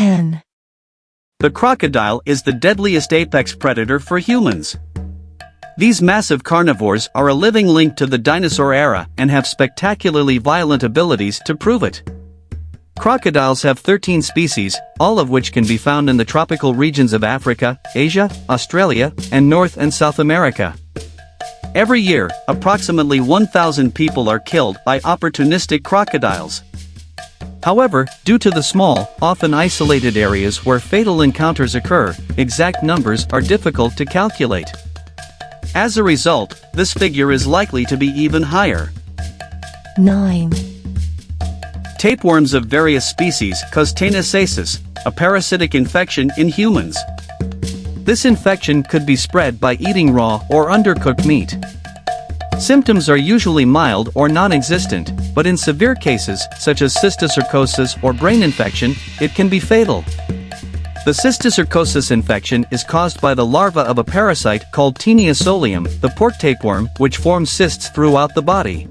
10. The crocodile is the deadliest apex predator for humans. These massive carnivores are a living link to the dinosaur era and have spectacularly violent abilities to prove it. Crocodiles have 13 species, all of which can be found in the tropical regions of Africa, Asia, Australia, and North and South America. Every year, approximately 1,000 people are killed by opportunistic crocodiles. However, due to the small, often isolated areas where fatal encounters occur, exact numbers are difficult to calculate. As a result, this figure is likely to be even higher. 9. Tapeworms of various species cause tenisasis, a parasitic infection in humans. This infection could be spread by eating raw or undercooked meat. Symptoms are usually mild or non-existent, but in severe cases, such as cysticercosis or brain infection, it can be fatal. The cysticercosis infection is caused by the larva of a parasite called Taenia solium, the pork tapeworm, which forms cysts throughout the body.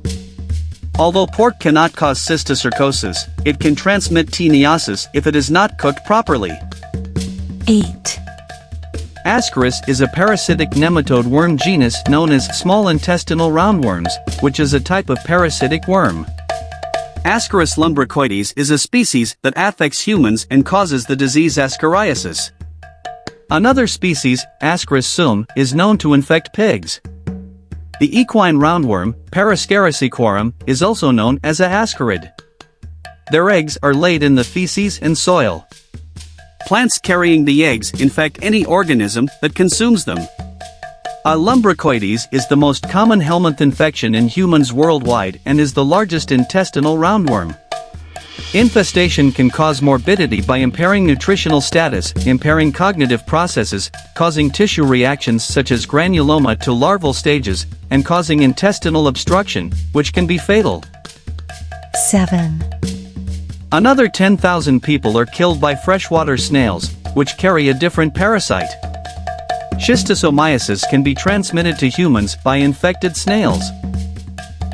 Although pork cannot cause cysticercosis, it can transmit teniasis if it is not cooked properly. 8. Ascaris is a parasitic nematode worm genus known as small intestinal roundworms, which is a type of parasitic worm. Ascaris lumbricoides is a species that affects humans and causes the disease ascariasis. Another species, Ascaris sum, is known to infect pigs. The equine roundworm, Parascaracicorum, is also known as a ascarid. Their eggs are laid in the feces and soil. Plants carrying the eggs infect any organism that consumes them. A lumbricoides is the most common helminth infection in humans worldwide and is the largest intestinal roundworm. Infestation can cause morbidity by impairing nutritional status, impairing cognitive processes, causing tissue reactions such as granuloma to larval stages, and causing intestinal obstruction, which can be fatal. 7. Another 10,000 people are killed by freshwater snails, which carry a different parasite. Schistosomiasis can be transmitted to humans by infected snails.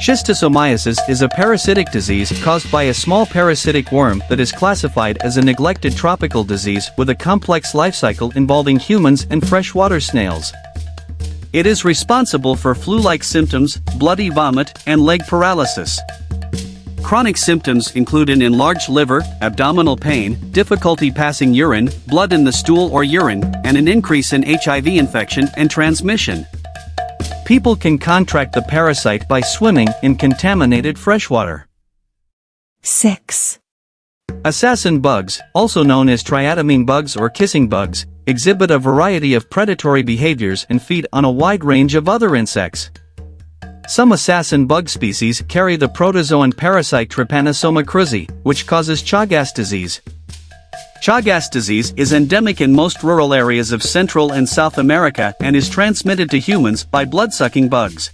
Schistosomiasis is a parasitic disease caused by a small parasitic worm that is classified as a neglected tropical disease with a complex life cycle involving humans and freshwater snails. It is responsible for flu-like symptoms, bloody vomit, and leg paralysis. Chronic symptoms include an enlarged liver, abdominal pain, difficulty passing urine, blood in the stool or urine, and an increase in HIV infection and transmission. People can contract the parasite by swimming in contaminated freshwater. 6. Assassin bugs, also known as triatomine bugs or kissing bugs, exhibit a variety of predatory behaviors and feed on a wide range of other insects. Some assassin bug species carry the protozoan parasite Trypanosoma cruzi, which causes Chagas disease. Chagas disease is endemic in most rural areas of Central and South America and is transmitted to humans by blood-sucking bugs.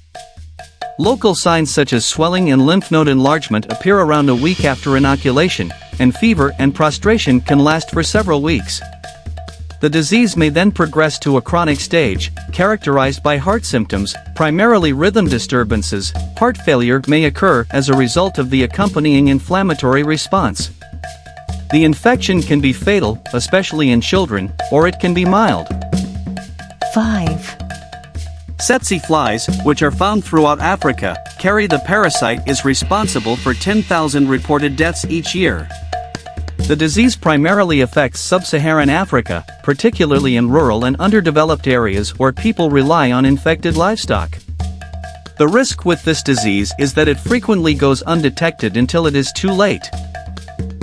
Local signs such as swelling and lymph node enlargement appear around a week after inoculation, and fever and prostration can last for several weeks. The disease may then progress to a chronic stage, characterized by heart symptoms, primarily rhythm disturbances. Heart failure may occur as a result of the accompanying inflammatory response. The infection can be fatal, especially in children, or it can be mild. 5. Tsetse flies, which are found throughout Africa, carry the parasite is responsible for 10,000 reported deaths each year. The disease primarily affects sub-Saharan Africa, particularly in rural and underdeveloped areas where people rely on infected livestock. The risk with this disease is that it frequently goes undetected until it is too late.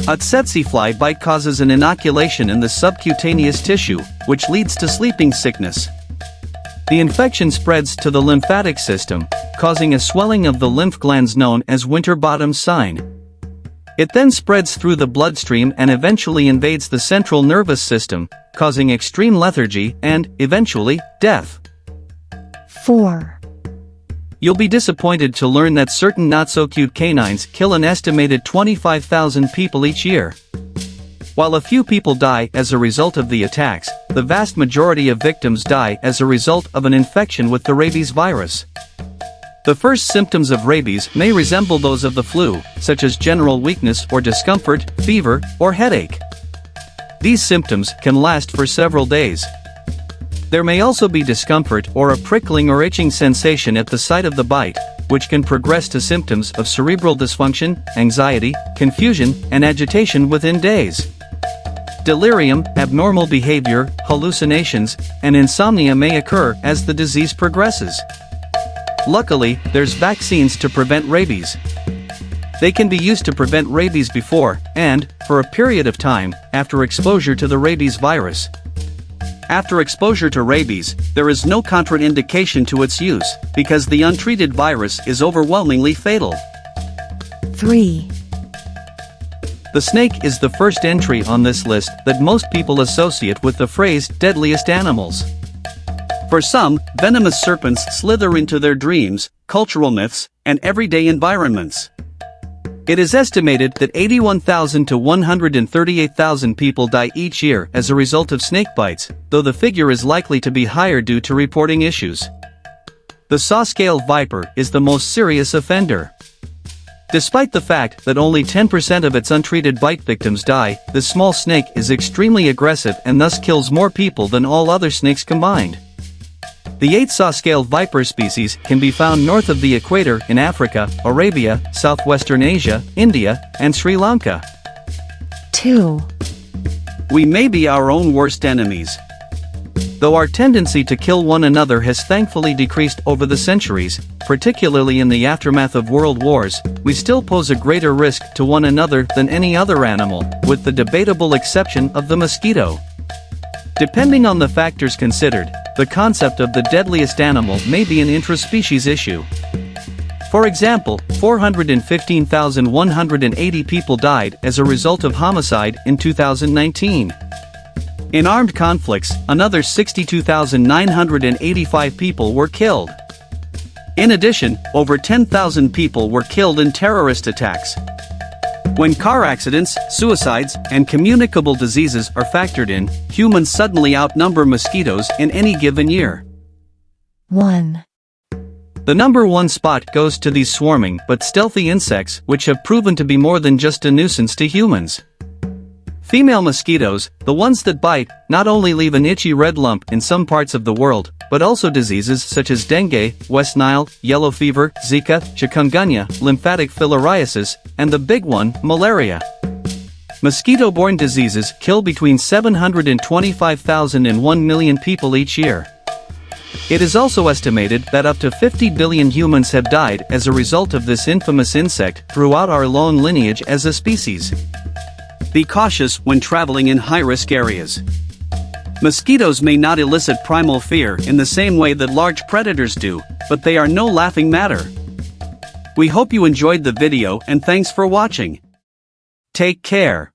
A tsetse fly bite causes an inoculation in the subcutaneous tissue, which leads to sleeping sickness. The infection spreads to the lymphatic system, causing a swelling of the lymph glands known as Winterbottom's sign. It then spreads through the bloodstream and eventually invades the central nervous system, causing extreme lethargy and, eventually, death. 4. You'll be disappointed to learn that certain not-so-cute canines kill an estimated 25,000 people each year. While a few people die as a result of the attacks, the vast majority of victims die as a result of an infection with the rabies virus. The first symptoms of rabies may resemble those of the flu, such as general weakness or discomfort, fever, or headache. These symptoms can last for several days. There may also be discomfort or a prickling or itching sensation at the site of the bite, which can progress to symptoms of cerebral dysfunction, anxiety, confusion, and agitation within days. Delirium, abnormal behavior, hallucinations, and insomnia may occur as the disease progresses. Luckily, there's vaccines to prevent rabies. They can be used to prevent rabies before, and, for a period of time, after exposure to the rabies virus. After exposure to rabies, there is no contraindication to its use, because the untreated virus is overwhelmingly fatal. 3. The snake is the first entry on this list that most people associate with the phrase deadliest animals. For some, venomous serpents slither into their dreams, cultural myths, and everyday environments. It is estimated that 81,000 to 138,000 people die each year as a result of snake bites, though the figure is likely to be higher due to reporting issues. The saw-scaled viper is the most serious offender. Despite the fact that only 10% of its untreated bite victims die, this small snake is extremely aggressive and thus kills more people than all other snakes combined. The 8 saw-scaled viper species can be found north of the equator in Africa, Arabia, southwestern Asia, India, and Sri Lanka. 2. We may be our own worst enemies. Though our tendency to kill one another has thankfully decreased over the centuries, particularly in the aftermath of world wars, we still pose a greater risk to one another than any other animal, with the debatable exception of the mosquito. Depending on the factors considered, the concept of the deadliest animal may be an intraspecies issue. For example, 415,180 people died as a result of homicide in 2019. In armed conflicts, another 62,985 people were killed. In addition, over 10,000 people were killed in terrorist attacks. When car accidents, suicides, and communicable diseases are factored in, humans suddenly outnumber mosquitoes in any given year. 1. The number 1 spot goes to these swarming but stealthy insects, which have proven to be more than just a nuisance to humans. Female mosquitoes, the ones that bite, not only leave an itchy red lump in some parts of the world, but also diseases such as dengue, West Nile, yellow fever, Zika, chikungunya, lymphatic filariasis, and the big one, malaria. Mosquito-borne diseases kill between 725,000 and 1 million people each year. It is also estimated that up to 50 billion humans have died as a result of this infamous insect throughout our long lineage as a species. Be cautious when traveling in high-risk areas. Mosquitoes may not elicit primal fear in the same way that large predators do, but they are no laughing matter. We hope you enjoyed the video and thanks for watching. Take care.